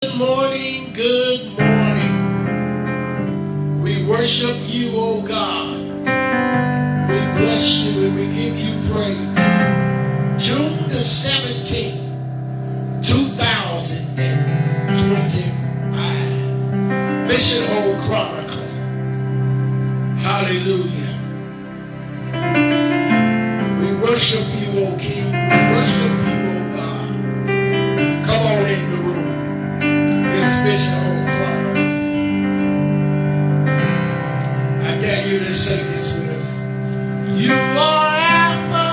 Good morning, good morning. We worship you, oh God. We bless you and we give you praise. June the 17th, 2025. Fishing Hole Chronicles. Hallelujah. We worship you, oh King. We worship you, oh God. Come on in the room. Fishing Hole Chronicles. I dare you to say this with us. You are Alpha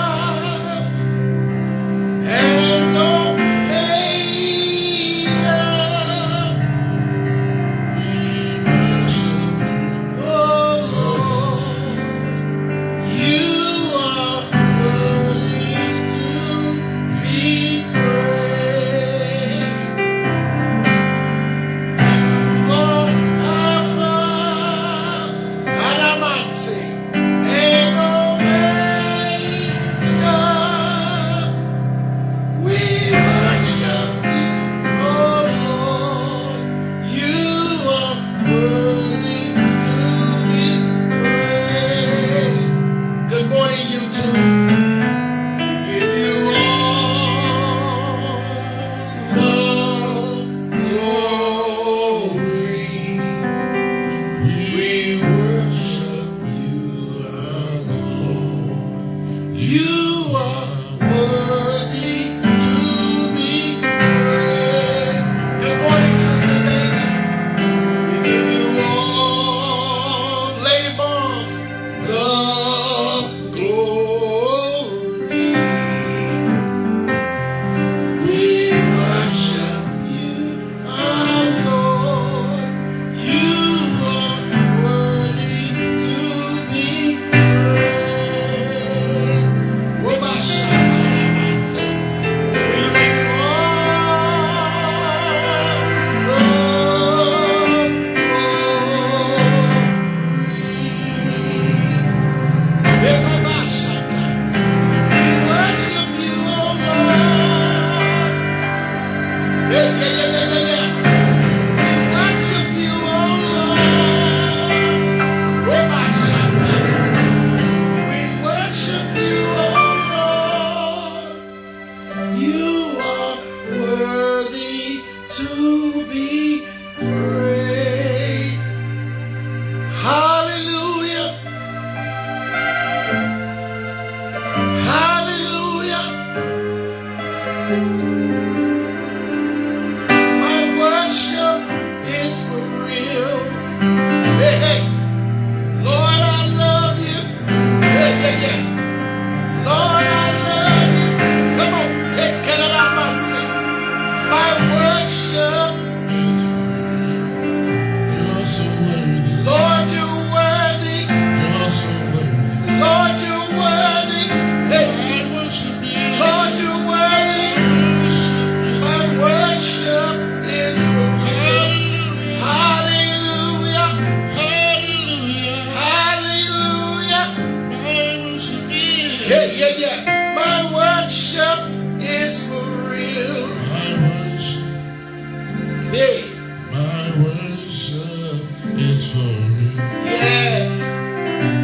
and Omega. We worship you, oh Lord. You are worthy to be praised.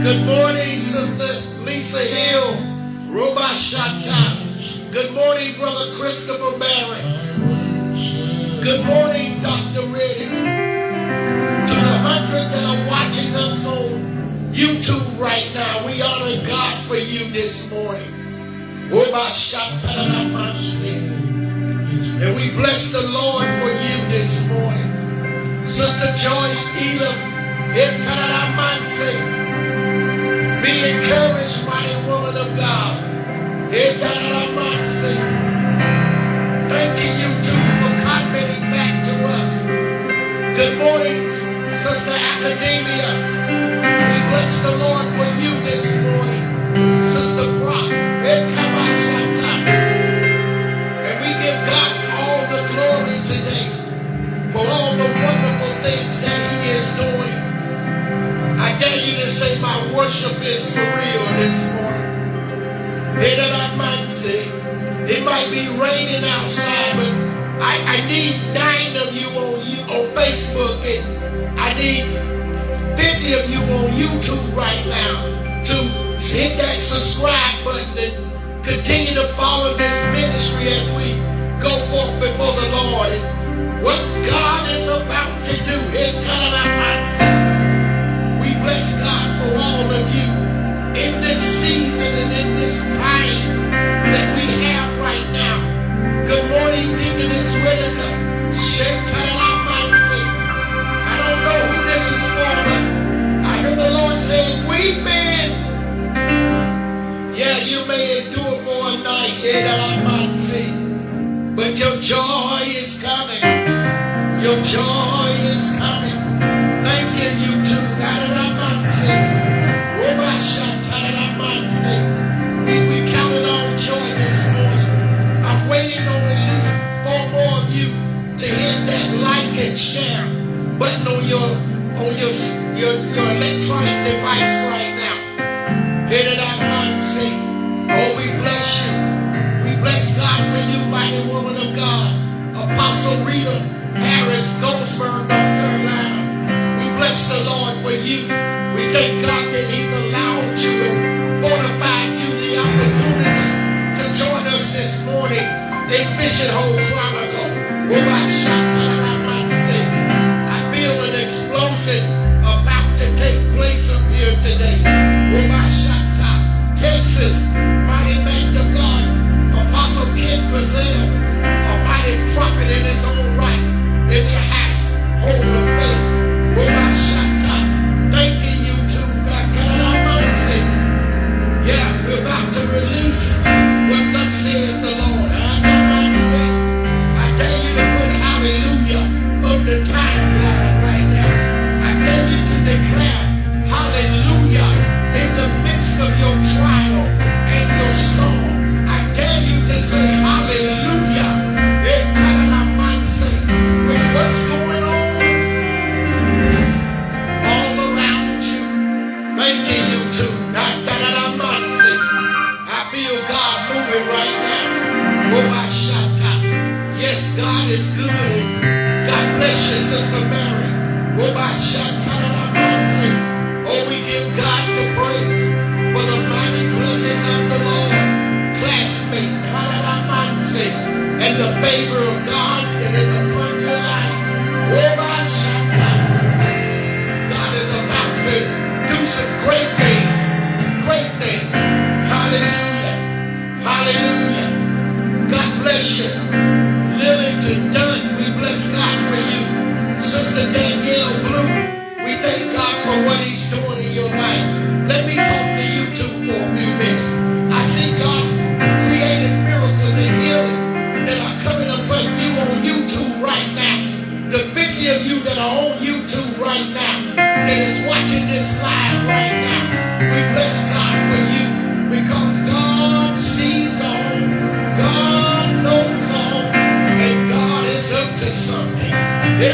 Good morning, Sister Lisa Hill, Robashata. Good morning, Brother Christopher Barrett. Good morning, Dr. Reddy. To the 100 that are watching us on YouTube right now, we honor God for you this morning. And we bless the Lord for you this morning. Sister Joyce Elam, be encouraged, mighty woman of God. Thanking you too for commenting back to us. Good morning, Sister Academia. We bless the Lord for you this morning. Sister Brock. And we give God all the glory today for all the wonderful things that He is doing. I dare you to say my worship is for real this morning. It might be raining outside, but I need 9 of you on Facebook, and I need 50 of you on YouTube right now to hit that subscribe button and continue to follow this ministry as we go forth before the Lord. And what God is about to do, we bless God for all of you in this season and in this time that we have right now. Good morning, Deaconess Whitaker. I don't know who this is for, but I heard the Lord saying, weeping. Yeah, you may endure for a night, but your joy is coming. Your joy is coming. Thank you, you too. We count it all joy this morning. I'm waiting on at least 4 more of you to hit that like and share button on your electronic device right now. Hit it out, man. See. Oh, we bless you. We bless God for you, mighty woman of God. Apostle Rita Harris, Goldsboro, North Carolina. We bless the Lord for you. We thank God that He's allowed you and fortified you the opportunity to join us this morning in Fishing Hole Chronicles. I feel an explosion about to take place up here today. Texas, mighty man of God, Apostle Kent Brazil, a mighty prophet in his own right, in the household of faith. Thank you, too. Yeah, we're about to release what thus saith the Lord. I dare you to put hallelujah on the timeline right now. I dare you to declare hallelujah in the midst of your trial and your storm. I dare you to say hallelujah. With what's going on all around you. Thank you too. I feel God moving right now. Yes, God is good. God bless you, Sister Mary. Oh, we give God the praise for the mighty blessings of the Lord. Classmate, and the favor of God that is upon your life. God is about to do some great things. Great things. Hallelujah. Hallelujah. God bless you. Lillington Dunn, we bless God for you. Sister Danielle Blue, we thank God for what He's doing in your life. Let me talk to you two for a few minutes. I see God created miracles and healing that are coming upon you on YouTube right now. The 50 of you that are on YouTube right now, that is watching this live right now, we bless God for you because God sees all, God knows all, and God is up to something. We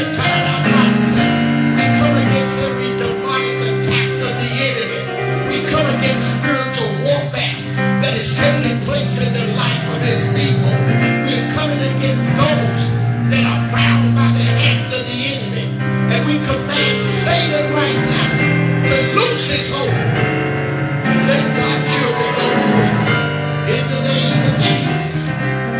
come against every demonic attack of the enemy. We come against spiritual warfare that is taking place in the life of His people. We're coming against those that are bound by the hand of the enemy. And we command Satan right now to loose his hold and let God's children go free. In the name of Jesus,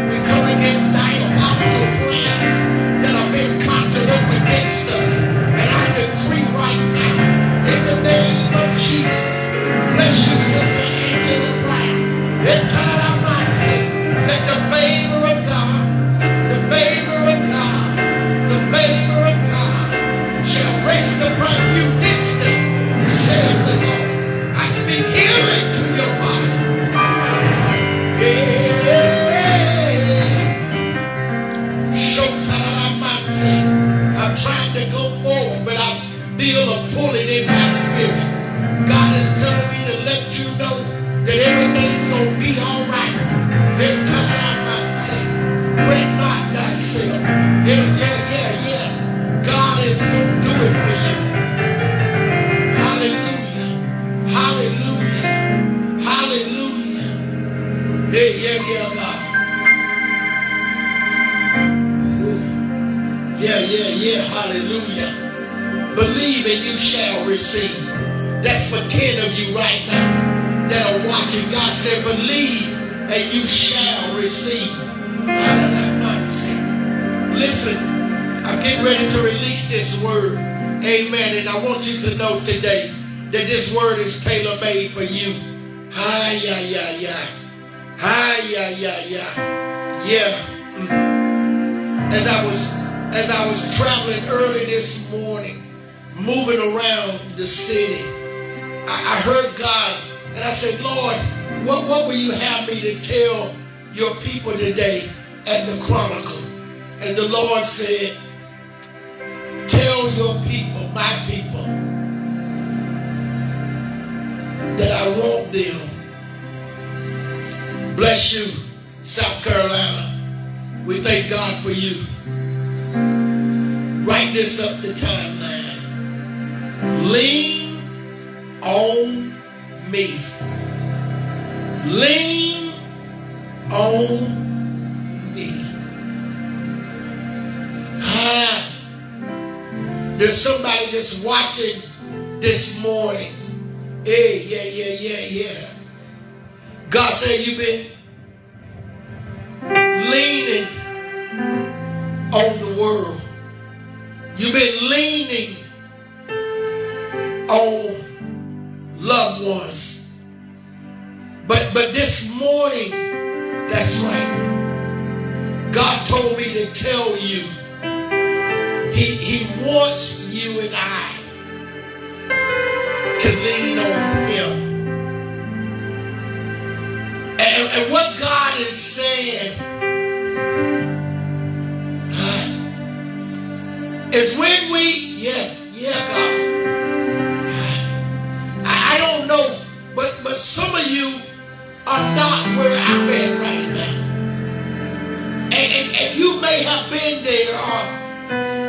we come against diabolical plans that are being conjured up against us. And I decree right now, in the name of Jesus, bless you, Sister Angela Brown. Let the favor of God, the favor of God, the favor of God shall rest upon you this day, saith the Lord. I speak healing to your body. Yeah. I'm trying to go Yeah, hallelujah. Believe and you shall receive. That's for 10 of you right now that are watching. God said, believe and you shall receive. Listen, I'm getting ready to release this word. Amen. And I want you to know today that this word is tailor-made for you. Hi, yeah, yeah, yeah. Hi, yeah, yeah, yeah. Yeah. As I was traveling early this morning, moving around the city, I heard God, and I said, Lord, what will you have me to tell your people today at the Chronicle? And the Lord said, tell your people, my people, that I want them. Bless you, South Carolina. We thank God for you. Write this up the timeline. Lean on me. Lean on me. There's somebody that's watching this morning. Hey, yeah. God said you've been leaning on the world. You've been leaning on loved ones. But this morning, that's right. God told me to tell you, He wants you and I to lean on Him. And what God is saying is when we, God. I don't know, but some of you are not where I'm at right now. And you may have been there, or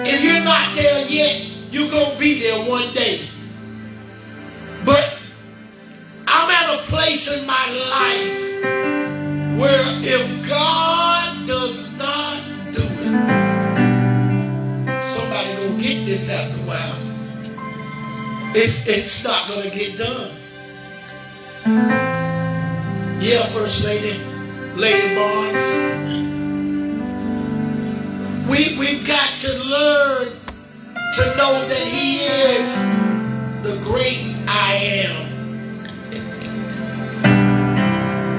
if you're not there yet, you're going to be there one day. But I'm at a place in my life where if God does not do it, somebody going to get this after a while. It's not going to get done. Yeah, First Lady Barnes. We've got to learn to know that He is the great I am.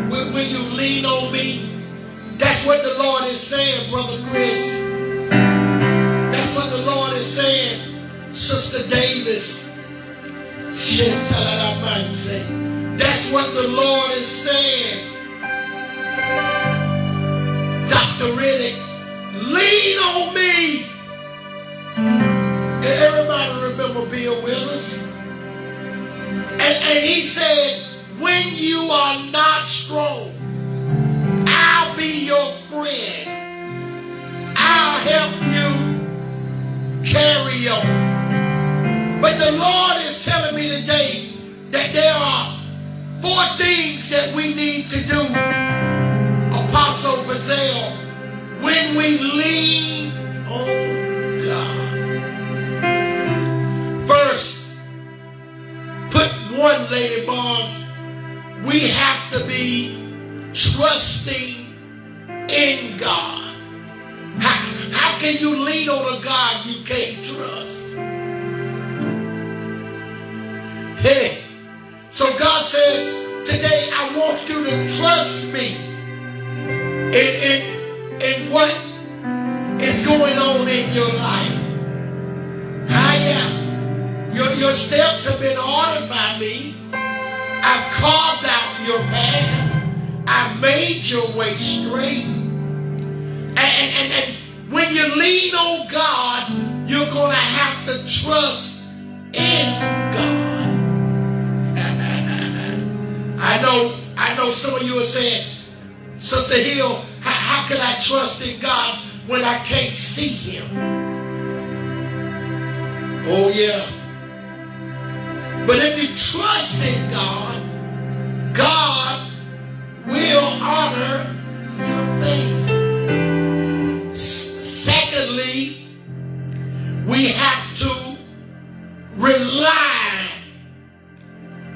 Will you lean on me? That's what the Lord is saying, Brother Chris. That's what the Lord is saying, Sister Davis. That's what the Lord is saying. Dr. Riddick, lean on me. Everybody remember Bill Willis? And he said, when you are not strong, I'll be your friend. I'll help you carry on. But the Lord is telling me today that there are 4 things that we need to do, Apostle Brazil, when we lean on God. First, put one, Lady Barnes, we have to be trusting in God. How can you lean on a God you can't trust? Hey, so God says, today I want you to trust me in what is going on in your life. Your steps have been ordered by me. I've carved out your path. I've made your way straight. And when you lean on God, you're going to have to trust in God. I know some of you are saying, Sister Hill, how can I trust in God when I can't see Him? Oh yeah. But if you trust in God, God will honor your faith. Secondly, we have to rely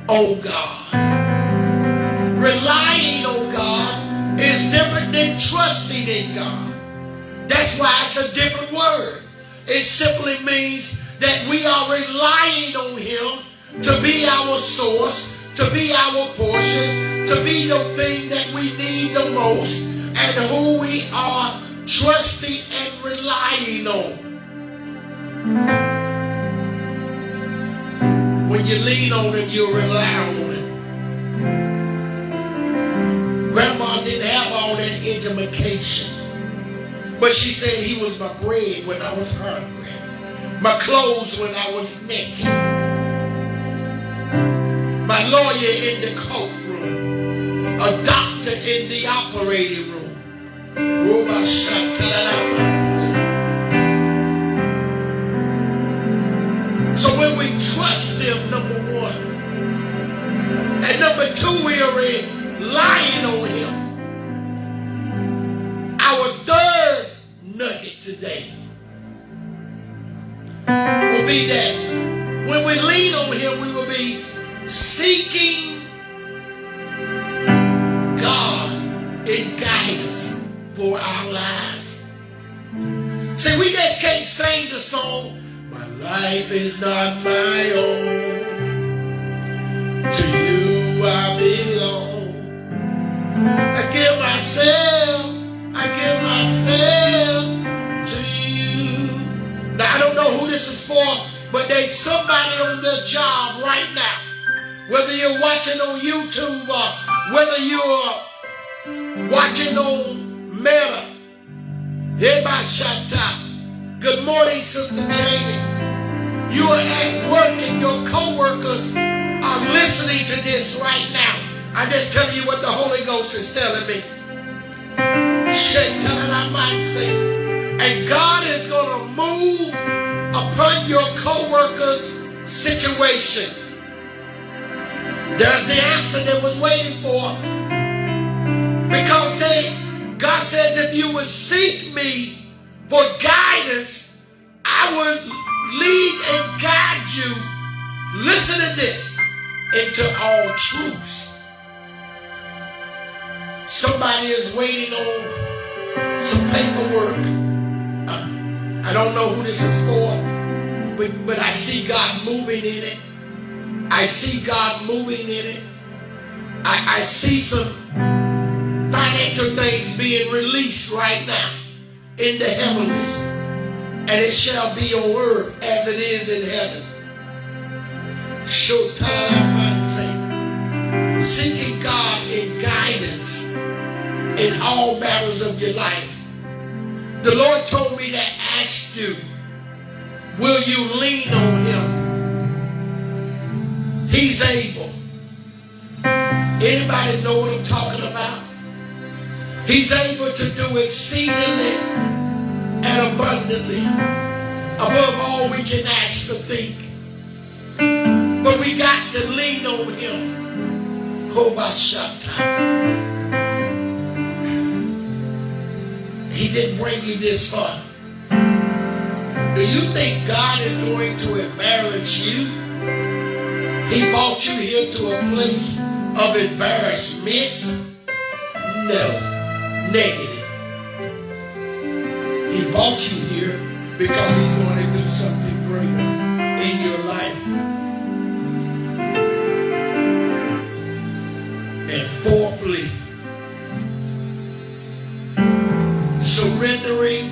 on God. Relying on God is different than trusting in God. That's why it's a different word. It simply means that we are relying on Him to be our source, to be our portion, to be the thing that we need the most, and who we are trusting and relying on. When you lean on Him, you rely on Him. Grandma didn't have all that intimacation, but she said He was my bread when I was hungry, my clothes when I was naked, my lawyer in the courtroom, a doctor in the operating room. So when we trust Him, number one, and number two, we are relying on Him. Our third nugget today will be that when we lean on Him, we will be seeking God in guidance for our lives. See, we just can't sing the song, "My life is not my own, to you I belong. I give myself to you." Now, I don't know who this is for, but there's somebody on their job right now. Whether you're watching on YouTube or whether you're watching on Meta. Good morning, Sister Jamie. You are at work and your co-workers are listening to this right now. I'm just telling you what the Holy Ghost is telling me. And God is going to move upon your co-workers' situation. There's the answer they was waiting for. Because God says, if you would seek me for guidance, I would lead and guide you, listen to this, into all truth. Somebody is waiting on some paperwork. I don't know who this is for, but I see God moving in it. I see God moving in it. I see some financial things being released right now in the heavens, and it shall be on earth as it is in heaven. Seeking God in guidance in all matters of your life. The Lord told me to ask you, will you lean on Him? He's able. Anybody know what I'm talking about? He's able to do exceedingly and abundantly above all we can ask or think. But we got to lean on Him. He didn't bring you this far. Do you think God is going to embarrass you? He brought you here to a place of embarrassment? No. Negative. He brought you here because He's going to do something greater in your life. And fourthly, surrendering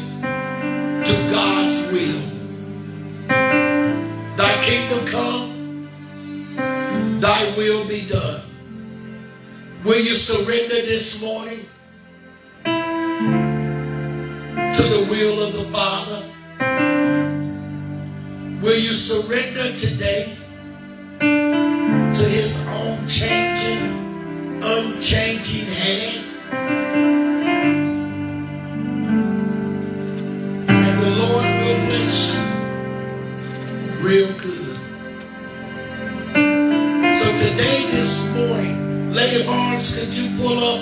to God's will. Thy kingdom come, Thy will be done. Will you surrender this morning to the will of the Father? Will you surrender today to His unchanging hand? And the Lord will bless you real good. So today, this morning, Lady Barnes, could you pull up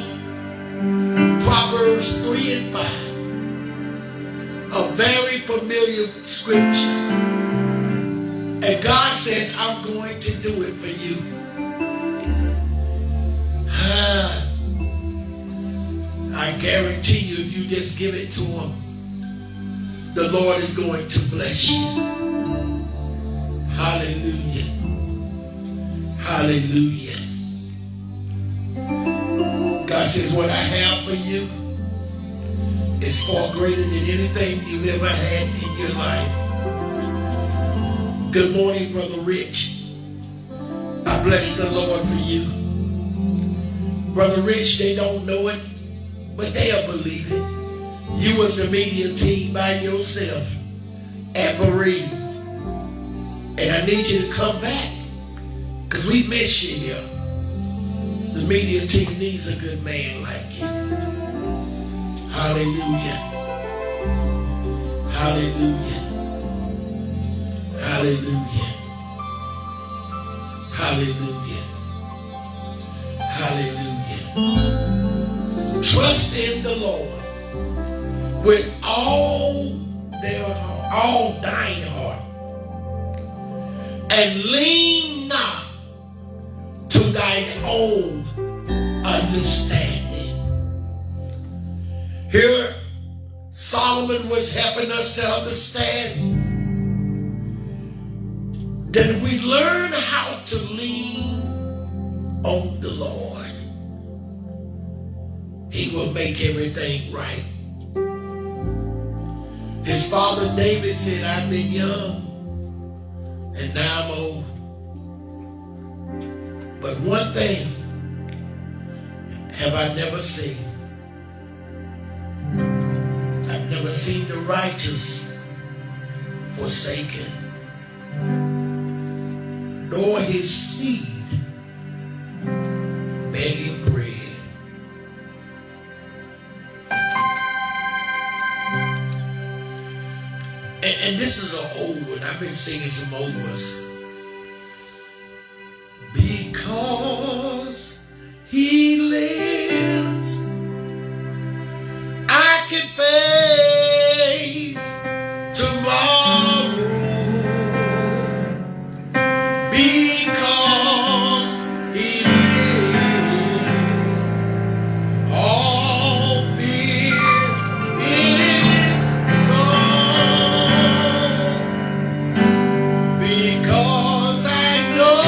Proverbs 3 and 5? A very familiar scripture. And God says, I'm going to do it for you. I guarantee you, if you just give it to him, the Lord is going to bless you. Hallelujah. Hallelujah. God says, what I have for you is far greater than anything you've ever had in your life. Good morning, Brother Rich. I bless the Lord for you. Brother Rich, they don't know it, but they'll believe it. You was the media team by yourself at Bereaved. And I need you to come back, because we miss you here. The media team needs a good man like you. Hallelujah. Hallelujah. Hallelujah. Hallelujah. Hallelujah. Trust in the Lord with all their heart, all thine heart, and lean not to thine own understanding. Here, Solomon was helping us to understand that if we learn how to lean on the Lord, he will make everything right. His father David said, I've been young and now I'm old. But one thing have I never seen. I've never seen the righteous forsaken, nor his seed begging bread. And this is an old one. I've been singing some old ones. Because he lives, I can face tomorrow. Because he lives, all fear is gone. Because I know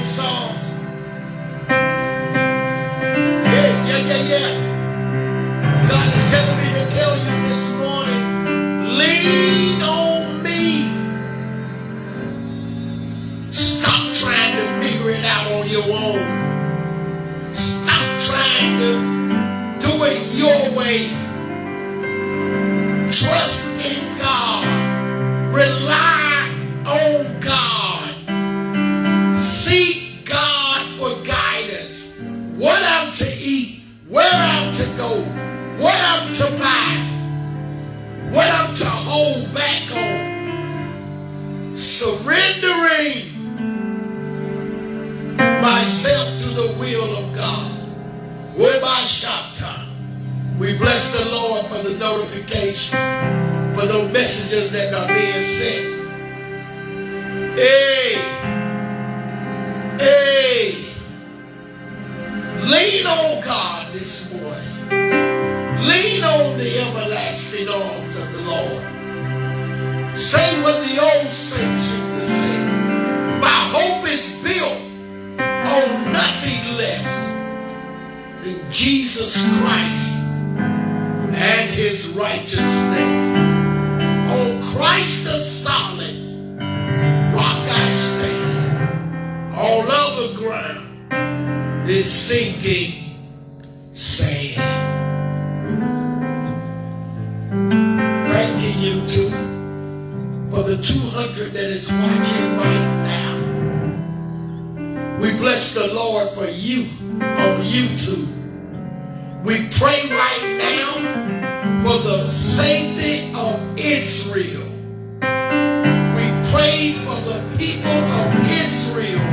songs. Yeah. God is telling me to tell you this morning, lean on me. Stop trying to figure it out on your own. Stop trying to do it your way. Trust in God. Rely on God. Seek God for guidance. What I'm to eat, where I'm to go, what I'm to buy, what I'm to hold back on. Surrendering myself to the will of God. We bless the Lord for the notifications, for the messages that are being sent. Lean on God this morning. Lean on the everlasting arms of the Lord. Say what the old saints used to say. My hope is built on nothing less than Jesus Christ and his righteousness. On Christ the solid rock I stand. All other ground is sinking sand. Thanking you too for the 200 that is watching right now. We bless the Lord for you on YouTube. We pray right now for the safety of Israel. We pray for the people of Israel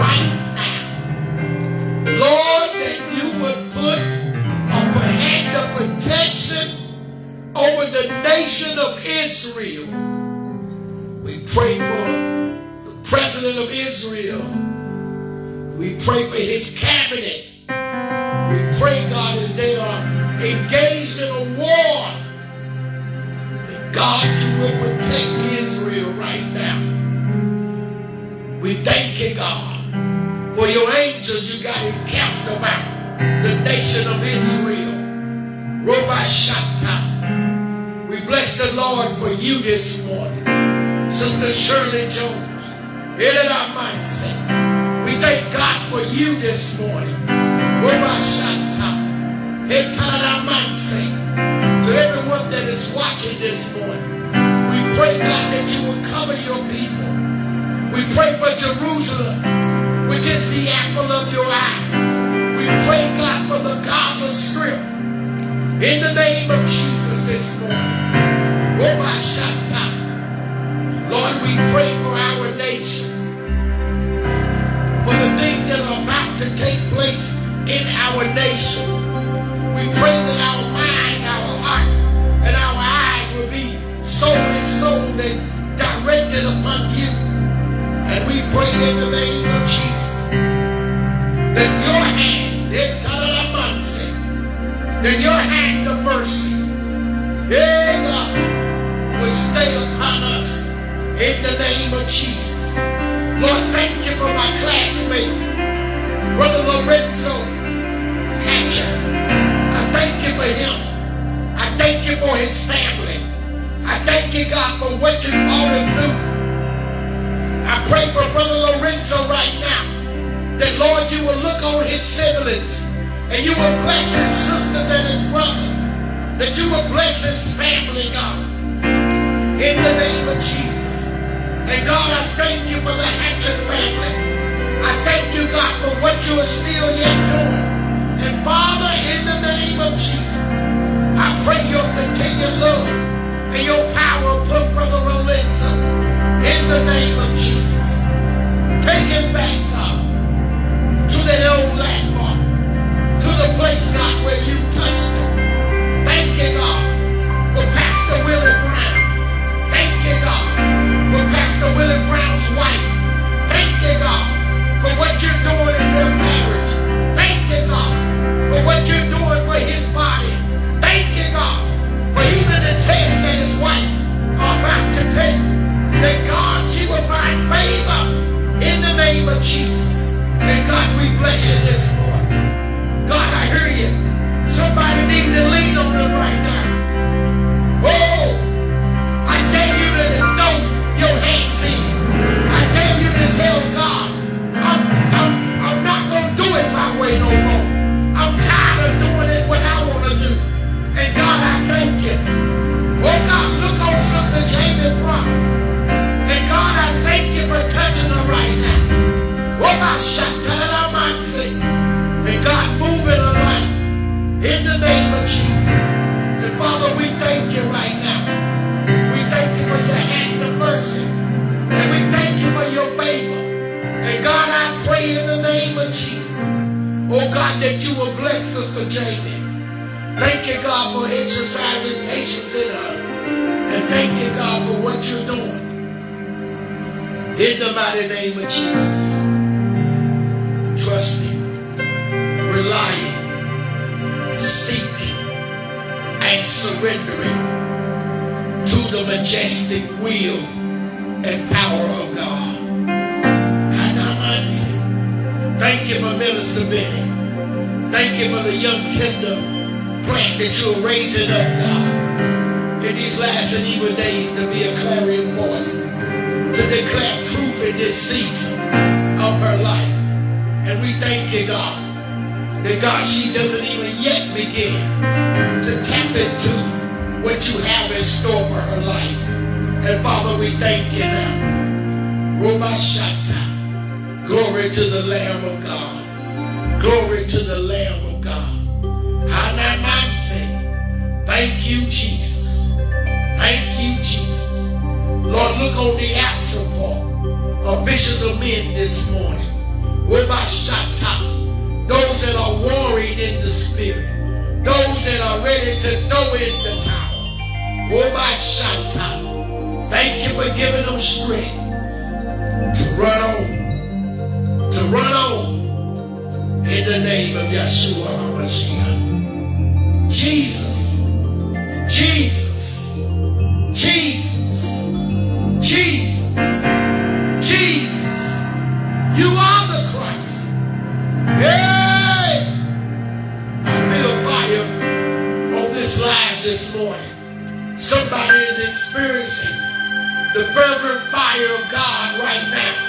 right now. Lord, that you would put a hand of protection over the nation of Israel. We pray for the president of Israel. We pray for his cabinet. We pray, God, as they are engaged in a war, that God, you will protect Israel right now. We thank you, God, for your angels you got encamped about the nation of Israel. Robashata. We bless the Lord for you this morning. Sister Shirley Jones. We thank God for you this morning. To everyone that is watching this morning, we pray, God, that you will cover your people. We pray for Jerusalem, which is the apple of your eye. We pray, God, for the Gaza Strip. In the name of Jesus this morning. Lord, we pray for our nation, for the things that are about to take place in our nation. We pray that our minds, our hearts, and our eyes will be solely sold and directed upon you. And we pray in the name of Jesus that your hand, that your hand of mercy, God, will stay upon us in the name of Jesus. Lord, thank you for my classmate, Brother Lorenzo Hatcher. I thank you for him. I thank you for his family. I thank you, God, for what you brought him through. I pray for Brother Lorenzo right now, that, Lord, you will look on his siblings, and you will bless his sisters and his brothers, that you will bless his family, God, in the name of Jesus. And God, I thank you for the Hatchet family. I thank you, God, for what you are still yet doing. And Father, in the name of Jesus, I pray your continued love and your power upon Brother Lorenzo, in the name of Jesus. Take him back, God, to that old landmark, to the place, God, where you touched him. Thank you, God, for Pastor Willie Brown. Thank you, God, for Pastor Willie Brown's wife. Thank you, God, for what you're doing in their marriage. Thank you, God, for what you're doing for his body. Thank you, God, for even the test that his wife are about to take. That, God, she will find favor in the name of Jesus. And God, we bless you this morning. God, I hear you. Somebody need to lean on them right now. Oh, I dare you to throw your hands in. I dare you to tell God, I'm not going to do it my way no more. I'm tired of doing it what I want to do. And God, I thank you. Oh God, look on Sister Jamie Brock. And God, I thank you for touching her right now. Oh my Shatta-la-man-say. And God, move in her life in the name of Jesus. And Father, we thank you right now. We thank you for your hand of mercy. And we thank you for your favor. And God, I pray in the name of Jesus, oh God, that you will bless Sister Jamie. Thank you, God, for exercising patience in her. And thank you, God, for what you're doing. In the mighty name of Jesus. Trusting, relying, seeking, and surrendering to the majestic will and power of God. And I'm answering. Thank you for Minister Benny. Thank you for the young tender plant that you're raising up, God, in these last and evil days, to be a clarion voice, to declare truth in this season of her life. And we thank you, God, that God, she doesn't even yet begin to tap into what you have in store for her life. And Father, we thank you now. Robashata. Glory to the Lamb of God. Glory to the Lamb of God. Hanamanse. Thank you, Jesus. Thank you, Jesus. Lord, look on the absent part of Visions of Men this morning. Webashata. Those that are worried in the spirit. Those that are ready to throw in the towel. Webashata. Thank you for giving them strength to run on. To run on. In the name of Yeshua HaMashiach. Jesus. Jesus. Jesus. Jesus. Jesus. You are the Christ. Hey! I feel fire on this live this morning. Somebody is experiencing the fervent fire of God right now.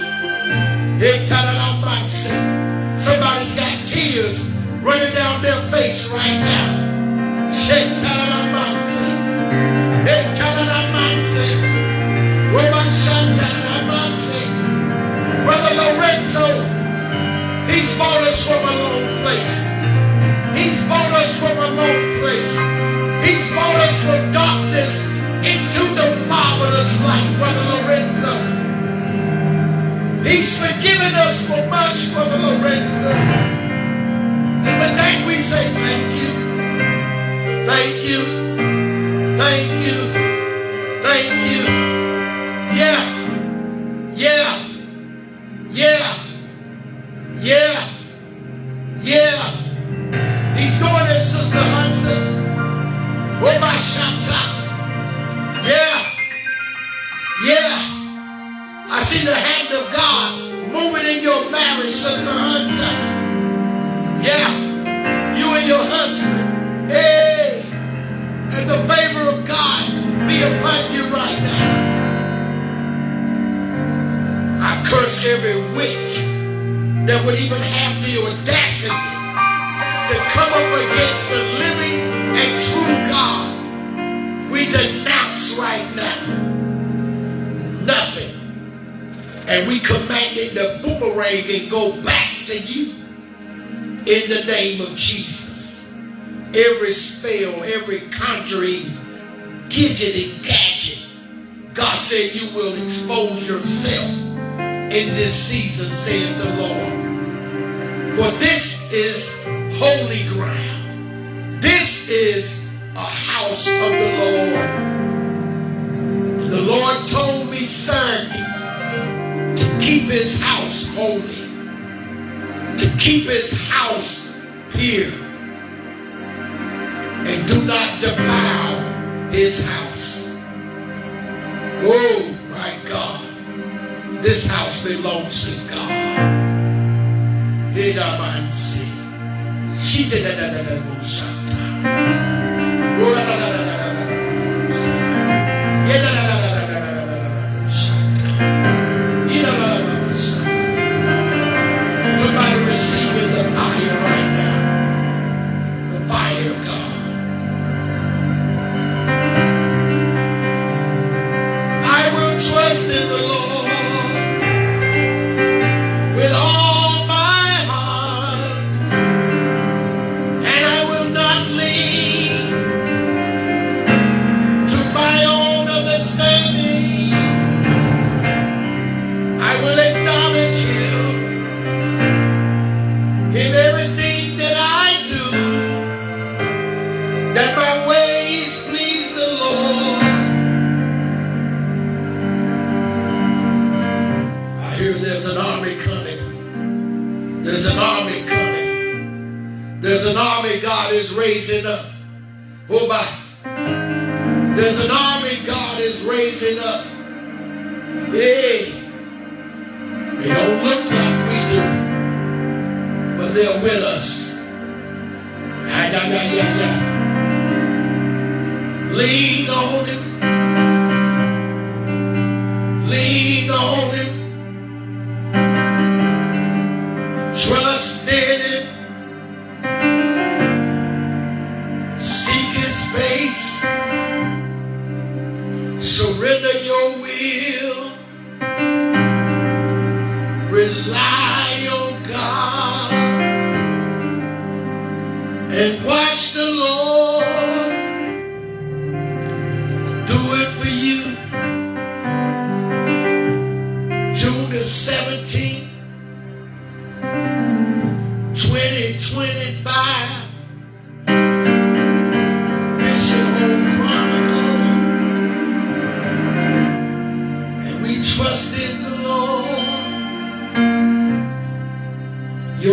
Somebody's got tears running down their face right now. Brother Lorenzo, he's brought us from a long place. He's brought us from a long place. He's brought us from darkness into the marvelous light, Brother Lorenzo. He's forgiven us for much, Brother Lorenzo. And for that we say thank you. Thank you. Thank you. Thank you. Yeah. Yeah. Yeah. Yeah. Yeah. He's doing it, Sister Hunter. Oh, my Shanta. Yeah. Yeah. I see the hand of God moving in your marriage, Sister Hunter. Yeah. You and your husband. Hey. And the favor of God be upon you right now. I curse every witch that would even have the audacity to come up against the living and true God. We denounce right now nothing. And we command it to boomerang and go back to you in the name of Jesus. Every spell, every conjuring gidget and gadget, God said you will expose yourself in this season, saith the Lord. For this is holy ground. This is a house of the Lord. The Lord told me, son, to keep his house holy, to keep his house pure, and do not defile his house. Oh my God, this house belongs to God. She did somebody receiving the fire right now. The fire of God. I will trust in the Lord with all my heart, and I will not lean to my own understanding. I will acknowledge him in everything that I do, that my ways please the Lord. I hear there's an army coming. There's an army coming. There's an army God is raising up. Oh my. There's an army God is raising up. Hey. They don't look like we do, but they're with us. Lean on him. Lean on him. Trust in him. Seek his face. Surrender your will. Rely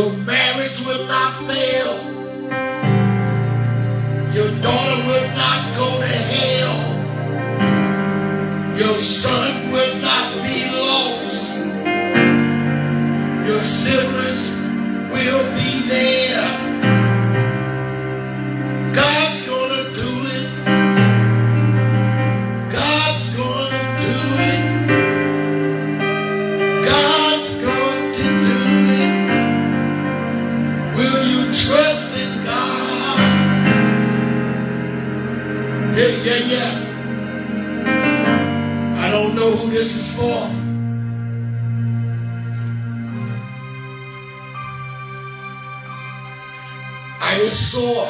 Your marriage will not fail. Your daughter will not go to hell. Your son will not be lost. Your siblings will be there. God's gonna do it. God's gonna do it. God's going to do it. Will you trust in God? Yeah. I don't know who this is for. I just saw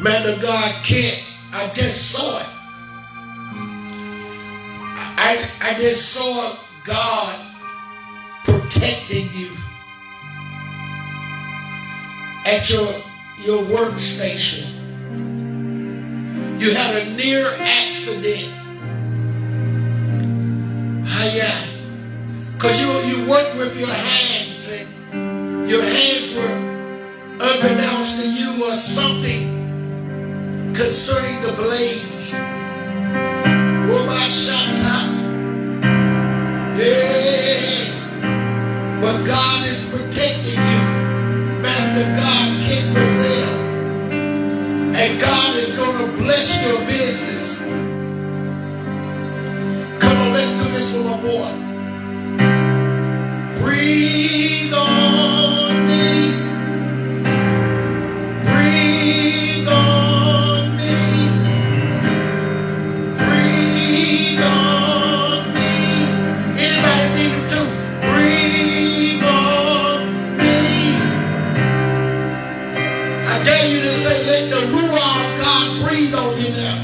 man of God Kent. I just saw it. I just saw God protecting you at your workstation. You had a near accident. Yeah. Because you work with your hands, and your hands were unbeknownst to you or something concerning the blades. Yeah. But God is protecting you, man to God, King Brazil. And God is going to bless your business. Come on, let's do this for my boy. Breathe on me. Breathe on me. Breathe on me. Anybody need him to? Breathe on me. I dare you to say, let the Ruach of God breathe on you now.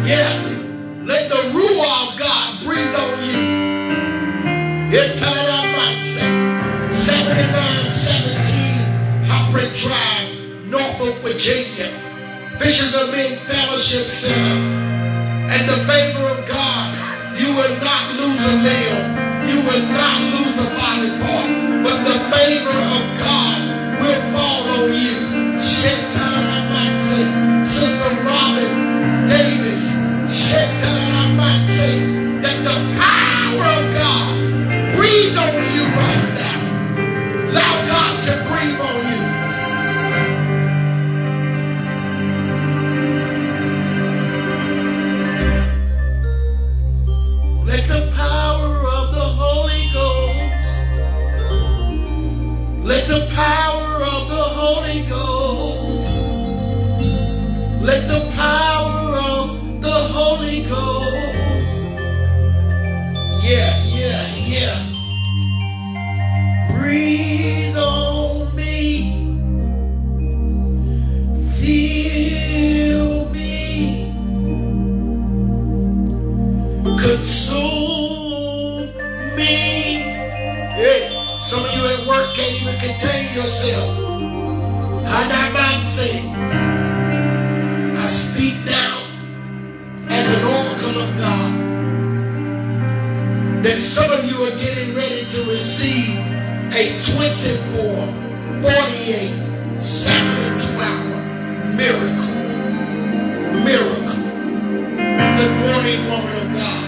Yeah. Let the Ruach of God breathe on you. Tell it out, man. 7917 Hopper Drive, Norfolk, Virginia. Fishers of Men Fellowship Center. And the favor of God, you will not lose a limb. You will not lose a body part. But the favor of God will fall on you. Sister Robin Davis, that the power of God breathe on you right now. Allow God to breathe on you. Let the power of the Holy Ghost, let the power of the Holy Ghost, let the power of the Holy Ghost, yeah. Breathe on me, feel me, consume me. Hey, some of you at work can't even contain yourself. I speak now as an oracle of God that some of you are getting ready to receive a 24, 48, 72-hour miracle. Good morning, woman of God.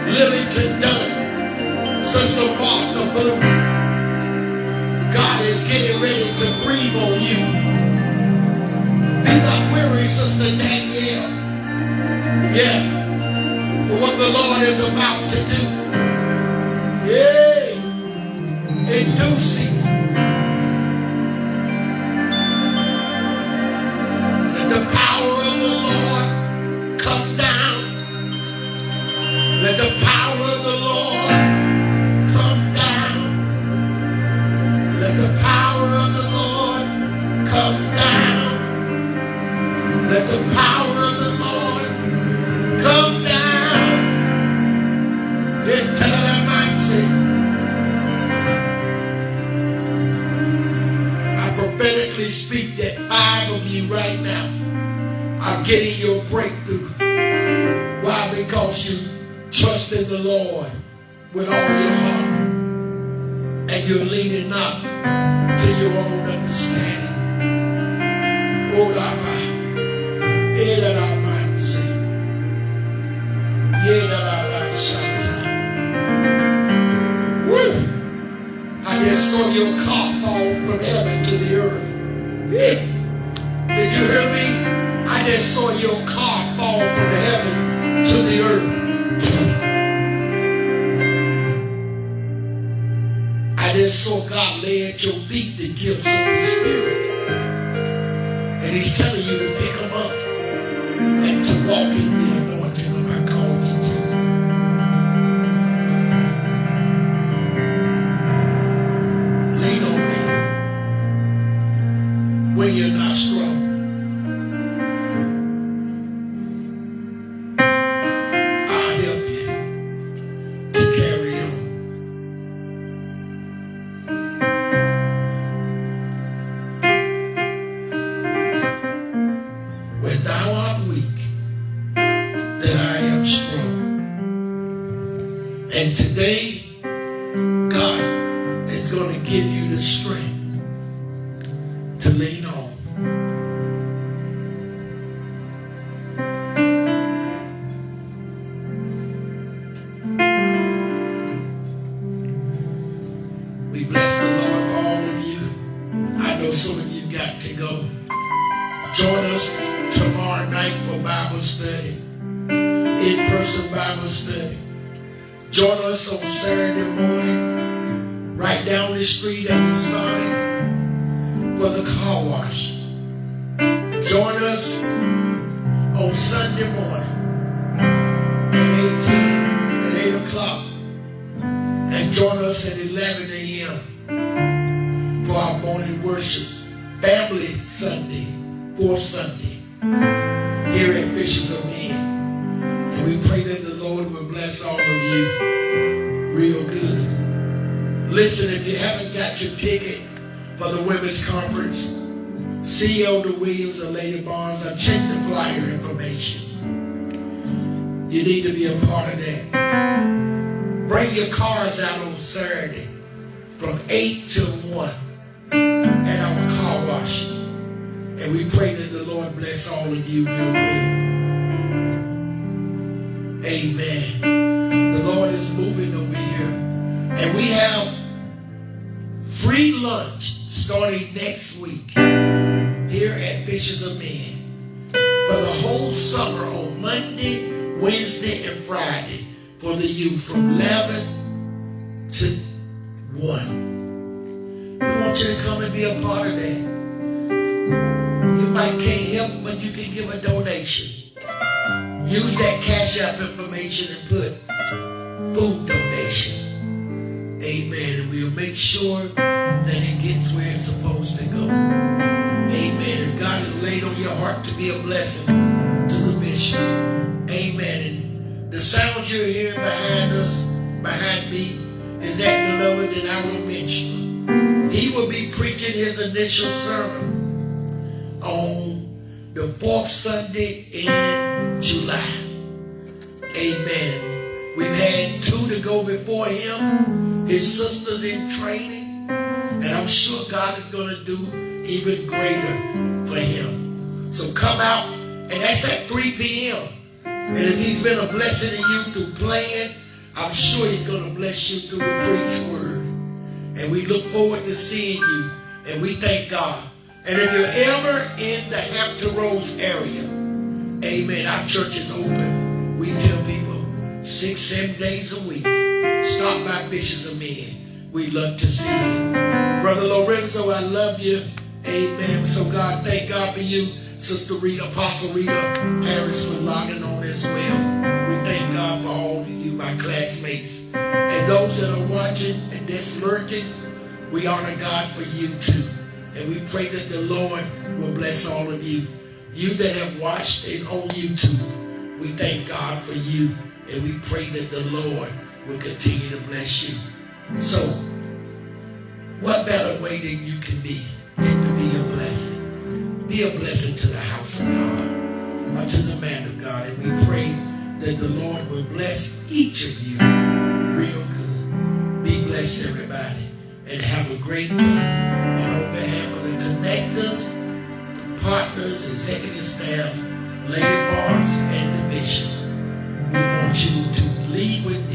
Lillington Dunn, Sister Martha Bloom. God is getting ready to breathe on you. Be not weary, Sister Danielle. Yeah. For what the Lord is about to do. Yeah. In due season. Let the power of the Lord come down. Let the power of the Lord come down. Let the power of the Lord come down. Let the power of the Lord come down. I prophetically speak that 5 of you right now are getting your breakthrough. Why? Because you trust in the Lord with all your heart, and you're leaning not to your own understanding. Oh, Rabbi, woo! I just saw your car fall from heaven to the earth. Yeah. Did you hear me? I just saw your car fall from heaven to the earth. I just saw God lay at your feet the gifts of the Spirit. And He's telling you to pick them up and to walk in the anointing of I called you to. Lean on me when you're not strong. I'll help you to carry on. When thou art weak, then I am strong. And today, God is going to give you the strength to lean on. We bless the Lord for all of you. I know some of you got to go. Join us tomorrow night for Bible study, in-person Bible study. Join us on Saturday morning, right down the street at the Sonic for the car wash. Join us on Sunday morning at 8 o'clock. And join us at 11 a.m. for our morning worship. Family Sunday, fourth Sunday, here at Fishing Hole. And we pray that the Lord will bless all of you real good. Listen, if you haven't got your ticket for the women's conference, see Elder Williams or Lady Barnes or check the flyer information. You need to be a part of that. Bring your cars out on Saturday from 8 to 1 at our car wash. And we pray that the Lord bless all of you real good. Amen. The Lord is moving over here. And we have free lunch starting next week here at Fishers of Men for the whole summer on Monday, Wednesday, and Friday for the youth from 11 to 1. We want you to come and be a part of that. You might can't help, but you can give a donation. Use that Cash App information and put food donation. Amen. And we'll make sure that it gets where it's supposed to go. Amen. If God has laid on your heart to be a blessing to the bishop. Amen. And the sounds you're hearing behind us, behind me, is that none other than our Minstrel. He will be preaching his initial sermon on the 4th Sunday in July. Amen. We've had 2 to go before him, his sisters in training, and I'm sure God is going to do even greater for him. So come out, and that's at 3 p.m. And if he's been a blessing to you through playing, I'm sure he's going to bless you through the preached word. And we look forward to seeing you, and we thank God. And if you're ever in the Hampton Roads area, amen, our church is open. We tell people 6-7 days a week, stop by Fishers of Men. We love to see you. Brother Lorenzo, I love you. Amen. So God, thank God for you. Sister Rita, Apostle Rita Harris for logging on as well. We thank God for all of you, my classmates. And those that are watching and that's lurking, we honor God for you too. And we pray that the Lord will bless all of you. You that have watched it on YouTube, we thank God for you. And we pray that the Lord will continue to bless you. So, what better way than you can be than to be a blessing? Be a blessing to the house of God, or to the man of God. And we pray that the Lord will bless each of you real good. bless everybody and have a great day. And on behalf of the connectors, the partners, executive staff, Lady Barnes, and the bishop, we want you to leave with